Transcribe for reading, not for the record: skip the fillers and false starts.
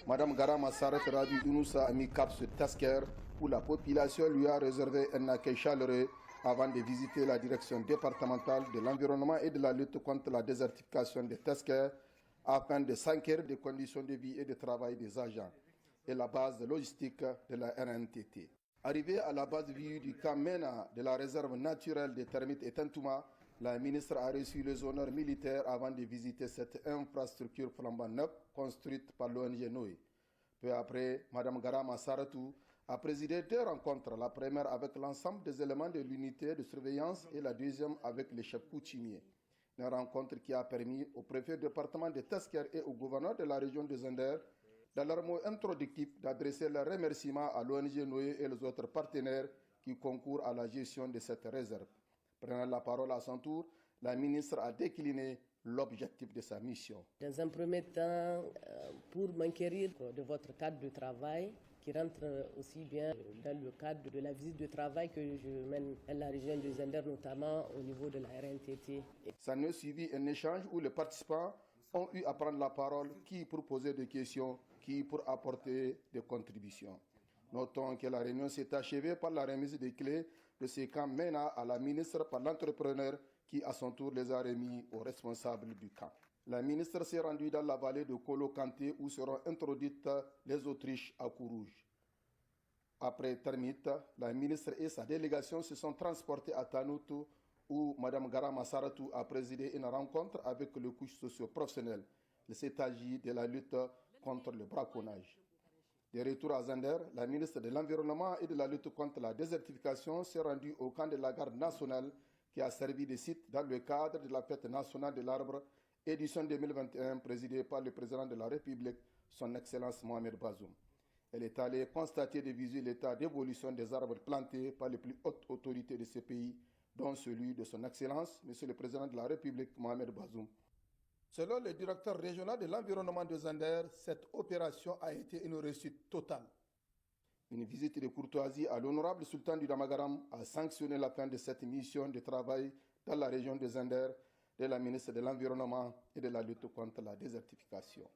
Madame Garama Saret Rabi Inoussa a mis cap sur Tasker où la population lui a réservé un accueil chaleureux avant de visiter la direction départementale de l'environnement et de la lutte contre la désertification de Tasker afin de s'enquérir des conditions de vie et de travail des agents et la base logistique de la RNTT. Arrivé à la base vue du camp MENA de la réserve naturelle des termites et Tantouma, la ministre a reçu les honneurs militaires avant de visiter cette infrastructure flambant neuve construite par l'ONG Noé. Peu après, Mme Garama Saratou a présidé deux rencontres, la première avec l'ensemble des éléments de l'unité de surveillance et la deuxième avec les chefs coutumiers. Une rencontre qui a permis au préfet du département de Tasker et au gouverneur de la région de Zender, dans leur mot introductif, d'adresser leurs remerciements à l'ONG Noé et les autres partenaires qui concourent à la gestion de cette réserve. Prenant la parole à son tour, la ministre a décliné l'objectif de sa mission. Dans un premier temps, pour m'enquérir de votre cadre de travail, qui rentre aussi bien dans le cadre de la visite de travail que je mène à la région de Zender, notamment au niveau de la RNTT. Ça ne suivi un échange où les participants ont eu à prendre la parole, qui pour poser des questions, qui pour apporter des contributions. Notons que la réunion s'est achevée par la remise des clés de ces camps MENA à la ministre par l'entrepreneur qui à son tour les a remis aux responsables du camp. La ministre s'est rendue dans la vallée de Kolo Kanté où seront introduites les Autriches à Kourouge. Après Termite, la ministre et sa délégation se sont transportés à Tanoutou où Mme Garama Saratou a présidé une rencontre avec les couches socio-professionnelles. Il s'est agi de la lutte contre le braconnage. De retour à Zender, la ministre de l'Environnement et de la lutte contre la désertification s'est rendue au camp de la garde nationale qui a servi de site dans le cadre de la fête nationale de l'arbre, édition 2021, présidée par le président de la République, son Excellence Mohamed Bazoum. Elle est allée constater de visu l'état d'évolution des arbres plantés par les plus hautes autorités de ce pays, dont celui de son Excellence, Monsieur le Président de la République, Mohamed Bazoum. Selon le directeur régional de l'environnement de Zender, cette opération a été une réussite totale. Une visite de courtoisie à l'honorable sultan du Damagaram a sanctionné la fin de cette mission de travail dans la région de Zender de la ministre de l'Environnement et de la lutte contre la désertification.